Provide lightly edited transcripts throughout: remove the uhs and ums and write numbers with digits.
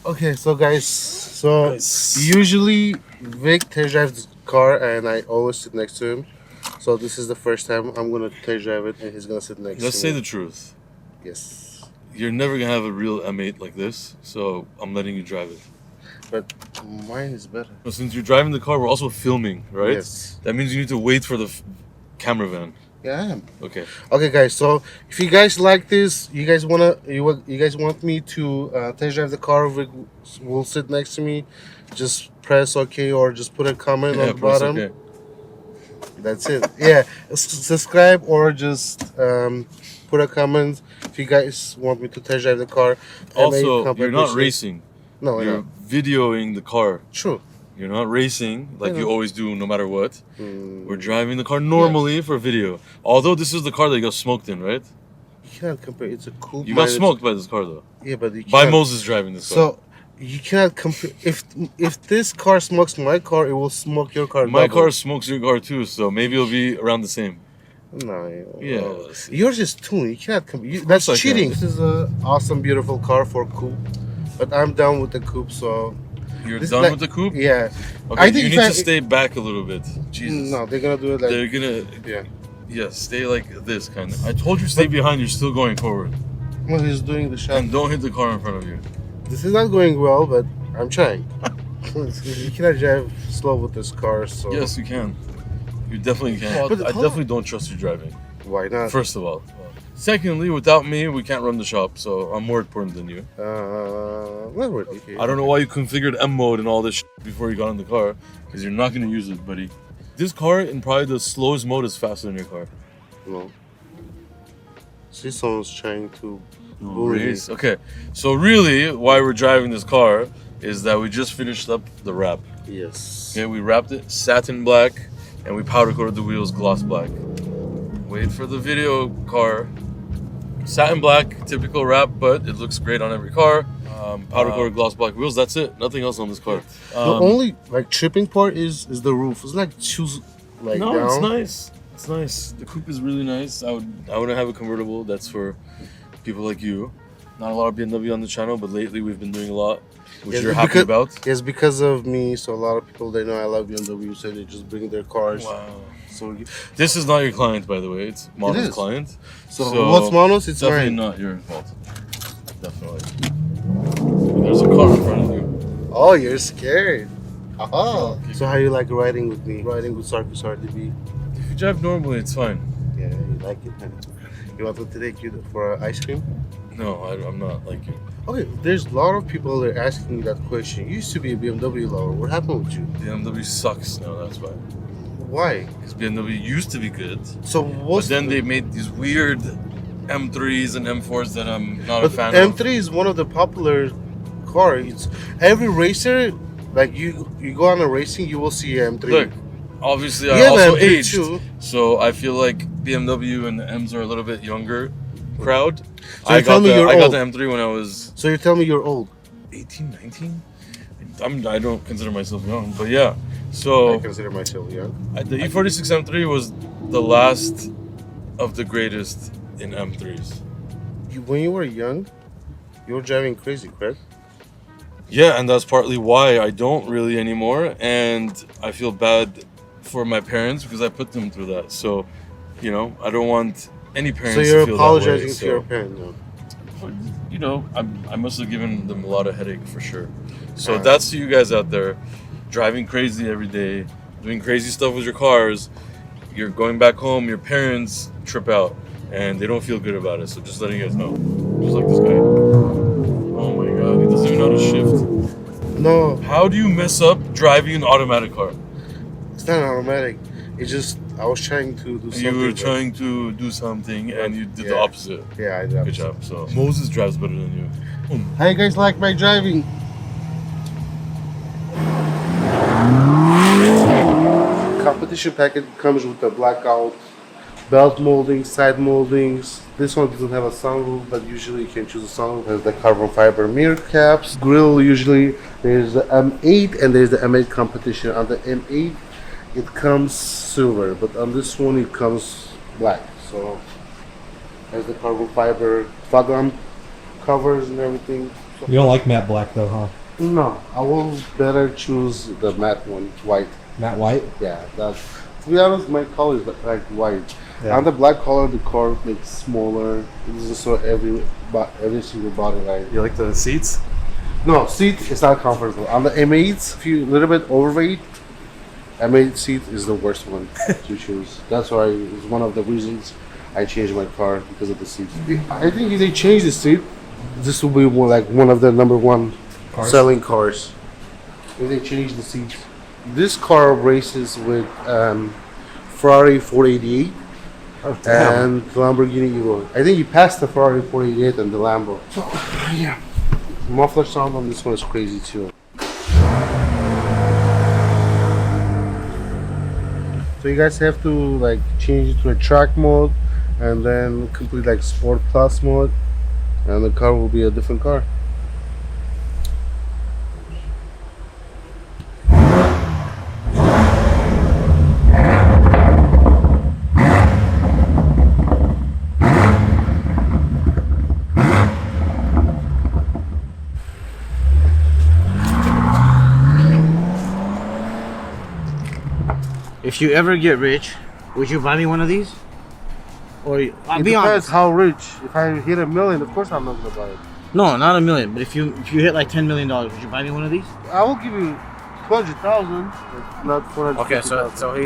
Okay, so guys, usually Vic test drives the car and I always sit next to him. So this is the first time I'm gonna test drive it and he's gonna sit next Let's to say me. the truth. Yes. You're never gonna have a real M8 like this, so I'm letting you drive it. But mine is better. But since you're driving the car, we're also filming, right? Yes. That means you need to wait for the camera van. Yeah, I am. Okay. Okay, guys. So if you guys like this, you guys want me to test drive the car. Vic will sit next to me. Just press OK or just put a comment on the bottom. Okay. That's it. Yeah, subscribe or just put a comment if you guys want me to test drive the car. Also, you're not racing. No, you're videoing the car. True. You're not racing like you always do, no matter what. We're driving the car normally for video. Although this is the car that you got smoked in, right? You cannot compare. It's a cool. You got smoked by this car, though. Yeah, but you can't. By Moses driving this car. So you cannot compare. If this car smokes my car, it will smoke your car. My car smokes your car too, so maybe it'll be around the same. No. Yeah. Yours is tuned. You cannot compare. That's cheating. This is an awesome, beautiful car for coupe, but I'm done with the coupe, so. You're done with the coupe? Yeah. Okay, I think you need to stay back a little bit. Jesus. No, they're gonna do it like. They're gonna. Yeah, stay like this kind of. I told you stay behind. You're still going forward. Well, he's doing the shot. And don't hit the car in front of you. This is not going well, but I'm trying. You cannot drive slow with this car, so. Yes, you can. You definitely can. I definitely don't trust you driving. Why not? First of all. Secondly, without me, we can't run the shop, so I'm more important than you. Not really. I don't know why you configured M mode and all this shit before you got in the car, because you're not going to use it, buddy. This car, in probably the slowest mode, is faster than your car. No. See, someone's trying to race. Okay, so really, why we're driving this car is that we just finished up the wrap. Yes. Okay, we wrapped it satin black, and we powder coated the wheels gloss black. Wait for the video car. Satin black, typical wrap, but it looks great on every car. Powder coated gloss black wheels. That's it. Nothing else on this car. The only tripping part is the roof. It's like down. It's nice. It's nice. The coupe is really nice. I wouldn't have a convertible. That's for people like you. Not a lot of BMW on the channel, but lately we've been doing a lot, which you're happy about. Yes, because of me. So a lot of people, they know I love BMW, so they just bring their cars. Wow. So this is not your client, by the way. It's Mono's client. So what's Mono's? It's definitely mine. Not your fault. Definitely. There's a car in front of you. Oh, you're scared. Oh. So how you like riding with me? Riding with Sarkis RDB? If you drive normally, it's fine. Yeah, you like it. You want me to take you for ice cream? No, I'm not like you. Okay, there's a lot of people that are asking me that question. You used to be a BMW lover. What happened with you? BMW sucks now, that's why. Why? Because BMW used to be good. So what's But then they made these weird M3s and M4s that I'm not a fan of. M3 is one of the popular cars. It's every racer, like you go on a racing, you will see M3. Look, obviously I also aged, so I feel like BMW and the M's are a little bit younger crowd. So I got the M3 when I was... So you're telling me you're old? 18, 19? I don't consider myself young, but yeah. So I consider myself young. The E46 M3 was the last of the greatest in M3s. When you were young, you were driving crazy, correct? Yeah, and that's partly why I don't really anymore, and I feel bad for my parents because I put them through that. So, you know, I don't want any parents to feel that way. So you're apologizing to your parents, though? You know, I must have given them a lot of headache for sure. So that's to you guys out there, driving crazy every day, doing crazy stuff with your cars. You're going back home, your parents trip out, and they don't feel good about it. So just letting you guys know. Just like this guy. Oh my God, he doesn't even know how to shift. No. How do you mess up driving an automatic car? It's not automatic. It's just, I was trying to do something. You were trying to do something and you did the opposite. Yeah, I did. Good job. So Moses drives better than you. How you guys like my driving? Competition package comes with a blackout, belt molding, side moldings. This one doesn't have a sunroof, but usually you can choose a sunroof. It has the carbon fiber mirror caps. Grill, usually there's the M8 and there's the M8 Competition. On the M8 it comes silver, but on this one it comes black. So there's the carbon fiber fog lamp covers and everything. You don't like matte black though, huh? No, I will better choose the matte one, white. Matte white? Yeah, that's, to be honest, my color is like white. Yeah. On the black color, the car makes smaller. It's just so every single body light. You like the seats? No, seat is not comfortable. On the M8s, if you're a little bit overweight, M8 seat is the worst one to choose. That's why it's one of the reasons I changed my car, because of the seat. I think if they change the seat, this will be more like one of the #1 selling cars. If they change the seats. This car races with Ferrari 488 and Lamborghini Urus. I think you passed the Ferrari 488 and the Lambo. So, yeah. Muffler sound on this one is crazy too. So you guys have to like change it to a track mode and then complete like Sport Plus mode, and the car will be a different car. If you ever get rich, would you buy me one of these? Or I'll be honest. How rich? If I hit $1 million, of course I'm not gonna buy it. No, not $1 million. But if you hit like $10 million, would you buy me one of these? I will give you 200,000, but not 400. Okay,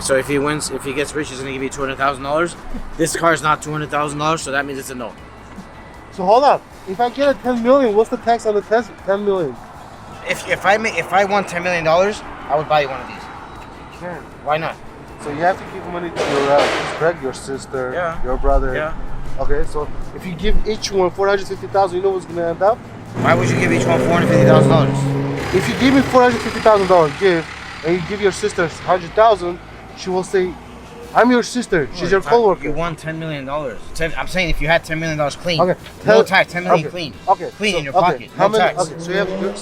so if he wins, if he gets rich, he's gonna give you $200,000. This car is not $200,000, so that means it's a no. So hold up. If I get a 10 million, what's the tax on the 10 million? If I won $10 million, I would buy you one of these. You can. Why not? So you have to give money to your correct, your sister, Yeah. your brother. Yeah. Okay, so if you give each one 450,000, you know what's gonna end up? Why would you give each one $450,000? If you give me $450,000 gift and you give your sister 100,000, she will say, "I'm your sister. She's your coworker." You won $10 million. I'm saying if you had $10 million clean, Okay. no tax, $10 million Okay. clean. Okay. Clean so, in your pocket, How no many? tax. Okay. So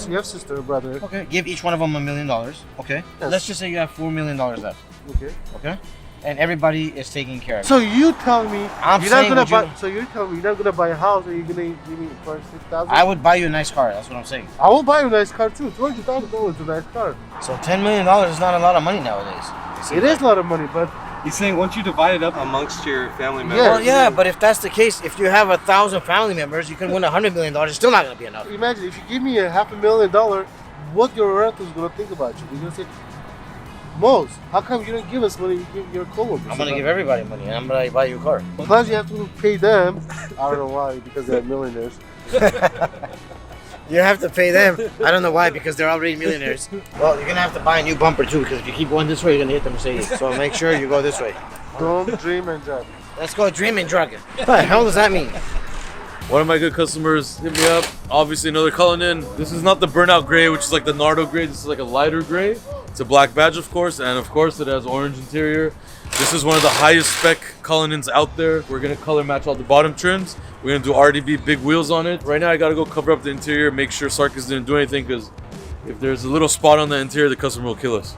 you have sister or brother. Okay. Give each one of them $1 million. Okay. Yes. Let's just say you have $4 million left. Okay. Okay. And everybody is taking care of it. So you tell me I'm you're saying not gonna would buy. So you're telling me you're not gonna buy a house and you're gonna give me 450,000? I would buy you a nice car. That's what I'm saying. I will buy you a nice car too. $200,000 is a nice car. So $10 million is not a lot of money nowadays. It is a lot of money, but He's saying once you divide it up amongst your family members. Yeah. Well, yeah, but if that's the case, if you have 1,000 family members, you can win $100 million. It's still not gonna be enough. imagine if you give me a $500,000, what your relatives gonna think about you? They're gonna say, "Mose, how come you don't give us money? You give your coworkers." I'm gonna give everybody money, and I'm gonna buy you a car. Plus, you have to pay them. I don't know why, because they're millionaires. You have to pay them. I don't know why, because they're already millionaires. Well, you're gonna have to buy a new bumper too, because if you keep going this way, you're gonna hit the Mercedes. So make sure you go this way. Don't dream and drive. Let's go dream and drug. What the hell does that mean? One of my good customers hit me up. Obviously another Cullinan. This is not the burnout gray, which is like the Nardo gray. This is like a lighter gray. It's a black badge, of course, and of course it has orange interior. This is one of the highest spec Cullinans out there. We're gonna color match all the bottom trims. We're gonna do RDB big wheels on it. Right now I gotta go cover up the interior, make sure Sarkis didn't do anything, because if there's a little spot on the interior, the customer will kill us.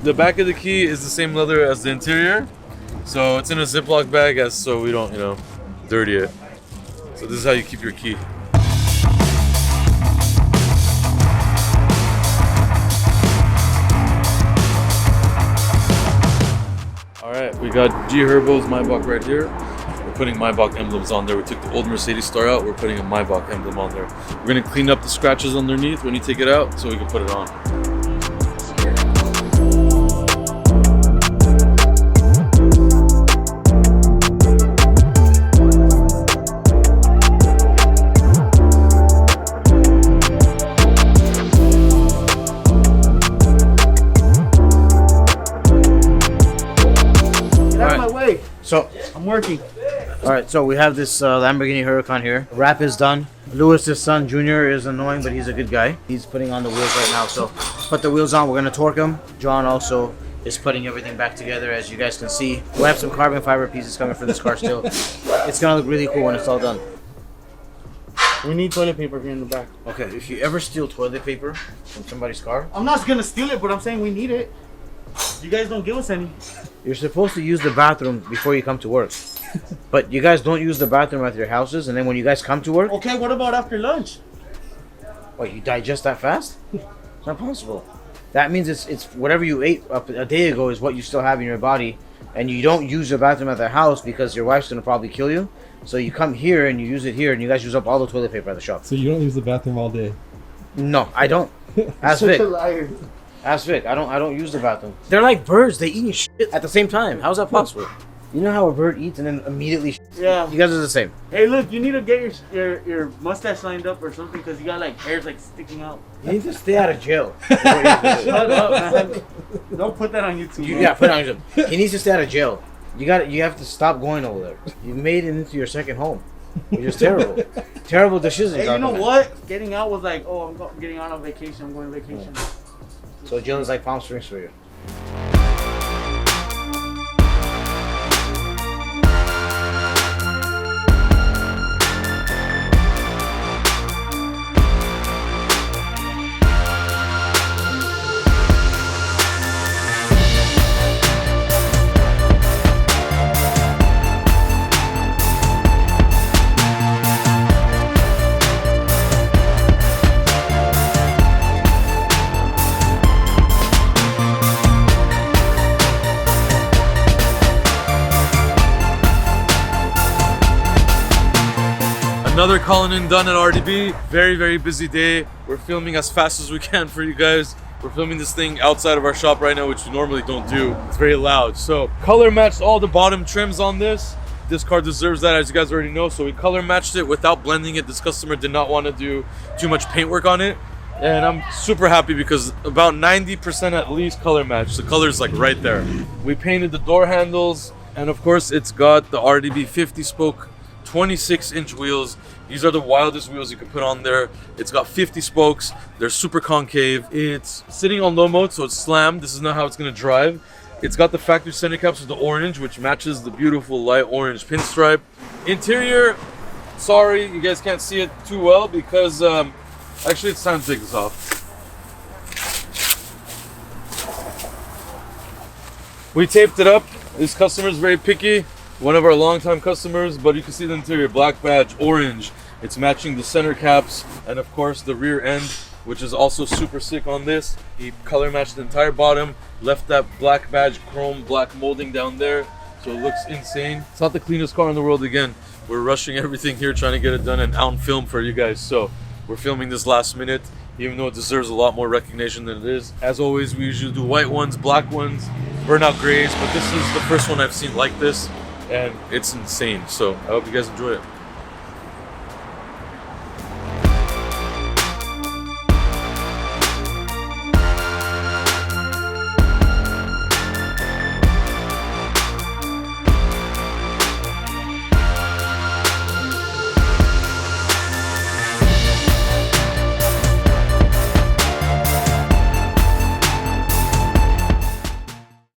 The back of the key is the same leather as the interior. So it's in a Ziploc bag so we don't, dirty it. So this is how you keep your key. Alright, we got G Herbo's Maybach right here. We're putting Maybach emblems on there. We took the old Mercedes star out, we're putting a Maybach emblem on there. We're gonna clean up the scratches underneath when you take it out so we can put it on. So I'm working. All right, so we have this Lamborghini Huracan here. Wrap is done. Lewis's son Junior is annoying, but he's a good guy. He's putting on the wheels right now. So put the wheels on. We're gonna torque them. John also is putting everything back together, as you guys can see. We have some carbon fiber pieces coming for this car still. It's gonna look really cool when it's all done. We need toilet paper here in the back. Okay, if you ever steal toilet paper from somebody's car, I'm not gonna steal it, but I'm saying we need it. You guys don't give us any. you're supposed to use the bathroom before you come to work. But you guys don't use the bathroom at your houses, and then when you guys come to work, Okay, what about after lunch? What, you digest that fast? It's not possible. That means it's whatever you ate a day ago is what you still have in your body, and you don't use the bathroom at the house because your wife's gonna probably kill you. So you come here and you use it here, and you guys use up all the toilet paper at the shop. So you don't use the bathroom all day? No, I don't. Ask Vic. Ask Vic. I don't use the bathroom. They're like birds. They eat shit at the same time. How's that possible? You know how a bird eats and then immediately shits? Yeah. You guys are the same. Hey, look, you need to get your mustache lined up or something because you got like hairs like sticking out. You need to stay out of jail. Shut up, man. Don't put that on YouTube. Yeah, put it on YouTube. He needs to stay out of jail. You have to stop going over there. You made it into your second home. You're just terrible. Terrible decision. Hey, you know what? Getting out was like, oh, I'm getting out on vacation. I'm going on vacation. So jail is like Palm Springs for you. Another Cullinan done at RDB. Very, very busy day. We're filming as fast as we can for you guys. We're filming this thing outside of our shop right now, which we normally don't do. It's very loud. So color matched all the bottom trims on this. This car deserves that, as you guys already know. So we color matched it without blending it. This customer did not want to do too much paintwork on it. And I'm super happy because about 90% at least color matched. The color is like right there. We painted the door handles. And of course, it's got the RDB 50 spoke 26-inch wheels. These are the wildest wheels you can put on there. It's got 50 spokes. They're super concave. It's sitting on low mode, so it's slammed. This is not how it's gonna drive. It's got the factory center caps with the orange, which matches the beautiful light orange pinstripe. Interior, sorry, you guys can't see it too well because actually it's time to take this off. We taped it up. This customer is very picky. One of our longtime customers, but you can see the interior, black badge, orange. It's matching the center caps and of course the rear end, which is also super sick on this. He color matched the entire bottom, left that black badge chrome black molding down there, so it looks insane. It's not the cleanest car in the world. Again, we're rushing everything here, trying to get it done and on film for you guys. So we're filming this last minute, even though it deserves a lot more recognition than it is. As always, we usually do white ones, black ones, burnout grays, but this is the first one I've seen like this. And it's insane, so I hope you guys enjoy it.